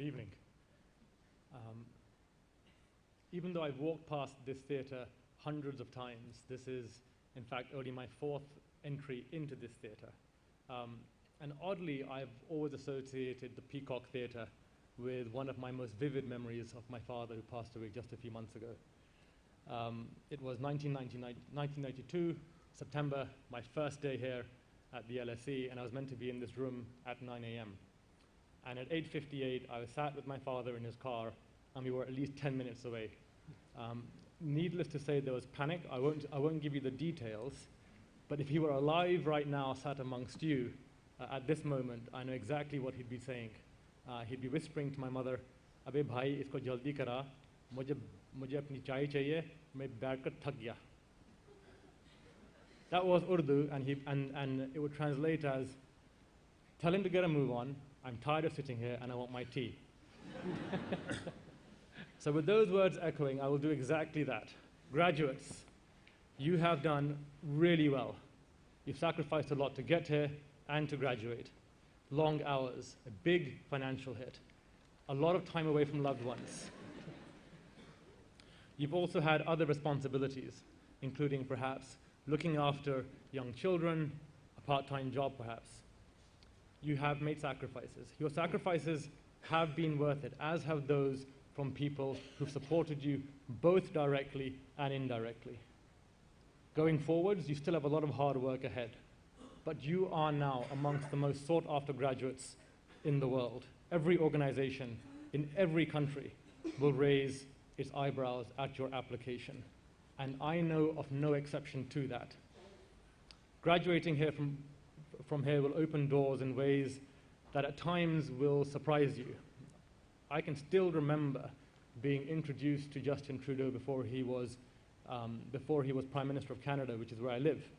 Good evening. Even though I've walked past this theatre hundreds of times, this is, in fact, only my fourth entry into this theatre. And oddly, I've always associated the Peacock Theatre with one of my most vivid memories of my father, who passed away just a few months ago. It was 1992, September, my first day here at the LSE, and I was meant to be in this room at 9 a.m. And at 8:58, I was sat with my father in his car, and we were at least 10 minutes away. Needless to say, there was panic. I won't give you the details, but if he were alive right now, sat amongst you, at this moment, I know exactly what he'd be saying. He'd be whispering to my mother, "Abhi bhai, isko jaldi kara, mujhe apni chai chahiye, main baith kar thak gaya." That was Urdu, and it would translate as, "Tell him to get a move on. I'm tired of sitting here and I want my tea." So with those words echoing, I will do exactly that. Graduates, you have done really well. You've sacrificed a lot to get here and to graduate. Long hours, a big financial hit, a lot of time away from loved ones. You've also had other responsibilities, including perhaps looking after young children, a part-time job perhaps. You have made sacrifices. Your sacrifices have been worth it, as have those from people who've supported you both directly and indirectly. Going forwards, you still have a lot of hard work ahead, but you are now amongst the most sought-after graduates in the world. Every organization in every country will raise its eyebrows at your application, and I know of no exception to that. Graduating here from here will open doors in ways that at times will surprise you. I can still remember being introduced to Justin Trudeau before he was Prime Minister of Canada, which is where I live.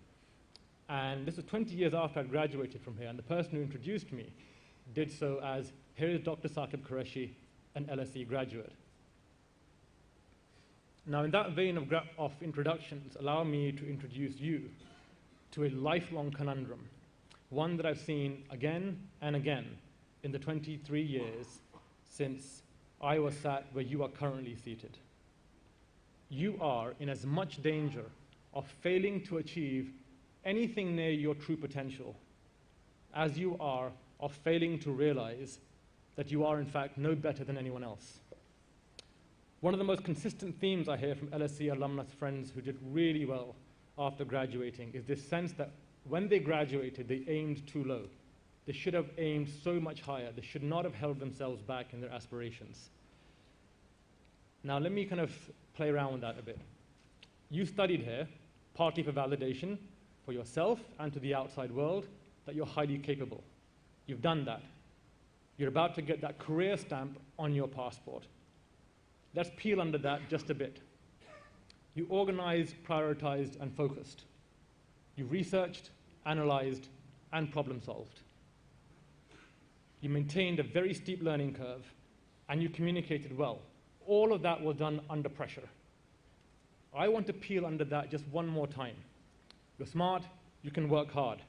And this was 20 years after I graduated from here, and the person who introduced me did so as, "Here is Dr. Saqib Qureshi, an LSE graduate." Now, in that vein of introductions, allow me to introduce you to a lifelong conundrum, one that I've seen again and again in the 23 years since I was sat where you are currently seated. You are in as much danger of failing to achieve anything near your true potential as you are of failing to realize that you are in fact no better than anyone else. One of the most consistent themes I hear from LSE alumnus friends who did really well after graduating is this sense that when they graduated, they aimed too low. They should have aimed so much higher. They should not have held themselves back in their aspirations. Now, let me kind of play around with that a bit. You studied here, partly for validation, for yourself and to the outside world, that you're highly capable. You've done that. You're about to get that career stamp on your passport. Let's peel under that just a bit. You organized, prioritized, and focused. You researched, analyzed, and problem-solved. You maintained a very steep learning curve, and you communicated well. All of that was done under pressure. I want to peel under that just one more time. You're smart, you can work hard.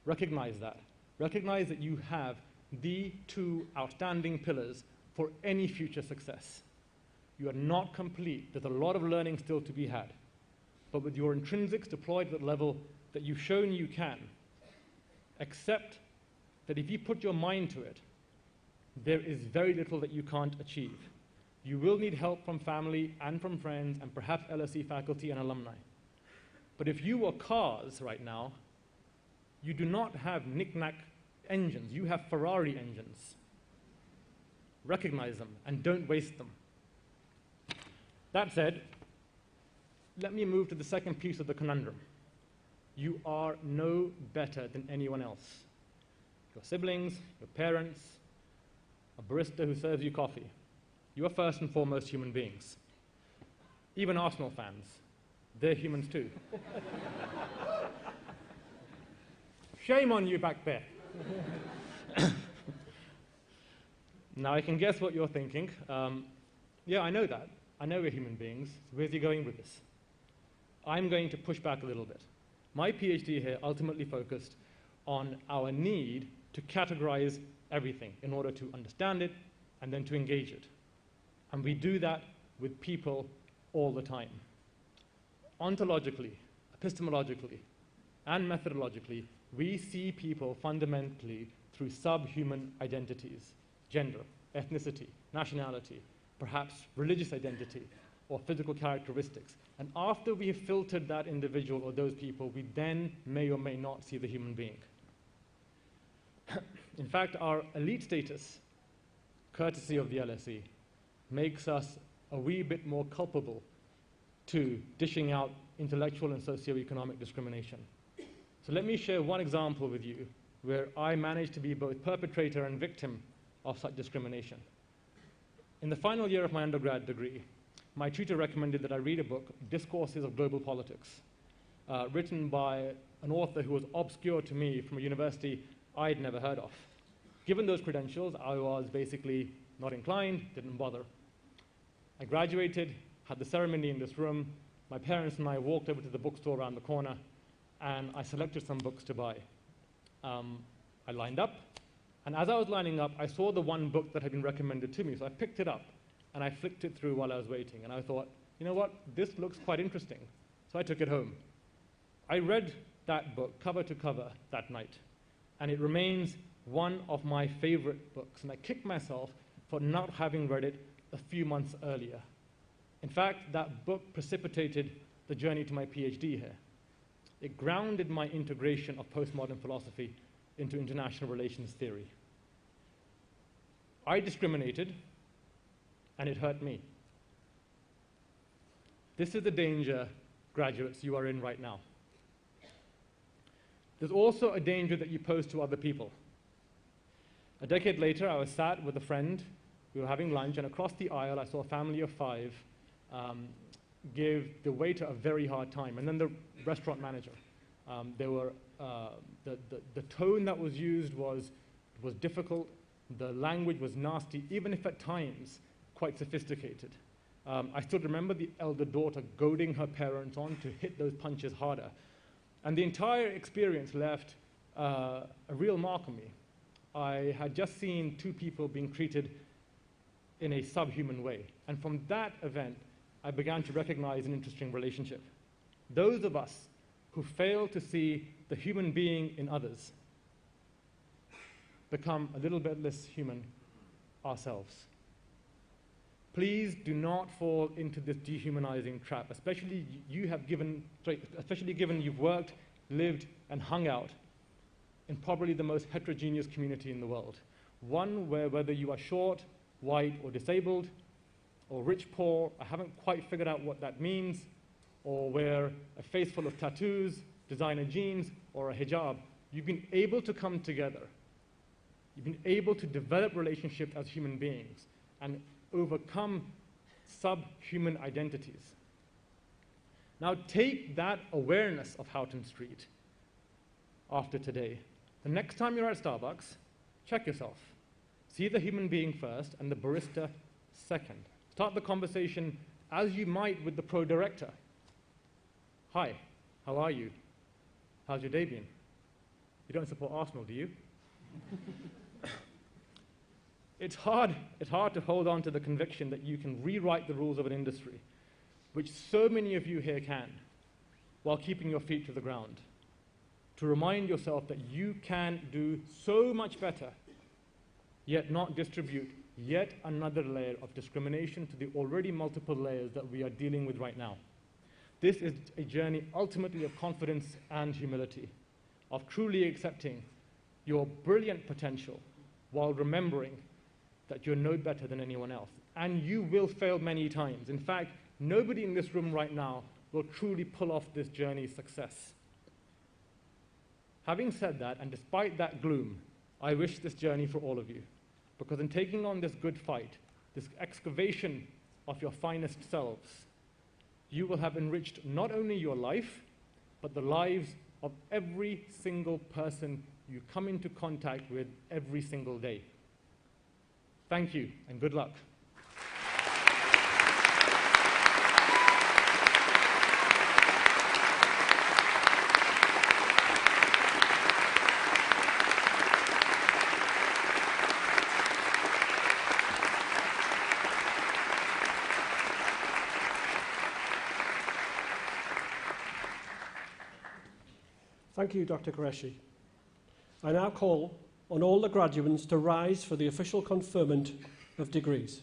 Recognize that. Recognize that you have the two outstanding pillars for any future success. You are not complete. There's a lot of learning still to be had. But with your intrinsics deployed at the level that you've shown you can, accept that if you put your mind to it, there is very little that you can't achieve. You will need help from family and from friends and perhaps LSE faculty and alumni. But if you were cars right now, you do not have knick-knack engines. You have Ferrari engines. Recognize them and don't waste them. That said, let me move to the second piece of the conundrum. You are no better than anyone else. Your siblings, your parents, a barista who serves you coffee. You are first and foremost human beings. Even Arsenal fans, they're humans too. Shame on you back there. Now I can guess what you're thinking. Yeah, I know that. I know we're human beings. So where's he going with this? I'm going to push back a little bit. My PhD here ultimately focused on our need to categorize everything in order to understand it, and then to engage it. And we do that with people all the time. Ontologically, epistemologically, and methodologically, we see people fundamentally through subhuman identities: gender, ethnicity, nationality, perhaps religious identity, or physical characteristics. And after we have filtered that individual or those people, we then may or may not see the human being. In fact, our elite status, courtesy of the LSE, makes us a wee bit more culpable to dishing out intellectual and socioeconomic discrimination. So let me share one example with you where I managed to be both perpetrator and victim of such discrimination. In the final year of my undergrad degree, my tutor recommended that I read a book, Discourses of Global Politics, written by an author who was obscure to me from a university I'd never heard of. Given those credentials, I was basically not inclined, didn't bother. I graduated, had the ceremony in this room. My parents and I walked over to the bookstore around the corner, and I selected some books to buy. I lined up, and as I was lining up, I saw the one book that had been recommended to me, so I picked it up, and I flicked it through while I was waiting, and I thought, you know what, this looks quite interesting. So I took it home. I read that book cover to cover that night, and it remains one of my favorite books, and I kicked myself for not having read it a few months earlier. In fact, that book precipitated the journey to my PhD here. It grounded my integration of postmodern philosophy into international relations theory. I discriminated, and it hurt me. This is the danger, graduates, you are in right now. There's also a danger that you pose to other people. A decade later, I was sat with a friend. We were having lunch, and across the aisle, I saw a family of 5 give the waiter a very hard time, and then the restaurant manager. The tone that was used was difficult. The language was nasty, even if at times quite sophisticated. I still remember the elder daughter goading her parents on to hit those punches harder. And the entire experience left a real mark on me. I had just seen 2 people being treated in a subhuman way. And from that event, I began to recognize an interesting relationship. Those of us who fail to see the human being in others become a little bit less human ourselves. Please do not fall into this dehumanizing trap, especially given you've worked, lived, and hung out in probably the most heterogeneous community in the world. One where whether you are short, white, or disabled, or rich, poor, I haven't quite figured out what that means, or wear a face full of tattoos, designer jeans, or a hijab, you've been able to come together. You've been able to develop relationships as human beings and overcome subhuman identities. Now take that awareness of Houghton Street after today. The next time you're at Starbucks, check yourself. See the human being first and the barista second. Start the conversation as you might with the pro-director. Hi, how are you? How's your day been? You don't support Arsenal, do you? It's hard to hold on to the conviction that you can rewrite the rules of an industry, which so many of you here can, while keeping your feet to the ground. To remind yourself that you can do so much better, yet not distribute yet another layer of discrimination to the already multiple layers that we are dealing with right now. This is a journey ultimately of confidence and humility, of truly accepting your brilliant potential while remembering that you're no better than anyone else. And you will fail many times. In fact, nobody in this room right now will truly pull off this journey's success. Having said that, and despite that gloom, I wish this journey for all of you. Because in taking on this good fight, this excavation of your finest selves, you will have enriched not only your life, but the lives of every single person you come into contact with every single day. Thank you, and good luck. Thank you, Dr Qureshi. I now call on all the graduands to rise for the official conferment of degrees.